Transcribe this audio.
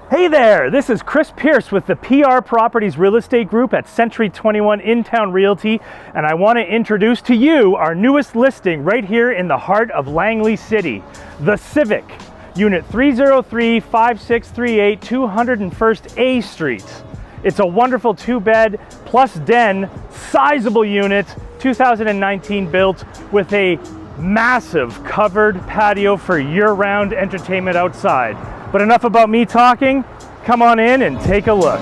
Hey there, this is Chris Pierce with the PR Properties Real Estate Group at Century 21 In-Town Realty, and I want to introduce to you our newest listing right here in the heart of Langley City, the CIVIC, Unit 303-5638 201st A Street. It's a wonderful 2-bed plus den, sizable unit, 2019 built, with a massive covered patio for year-round entertainment outside. But enough about me talking, come on in and take a look.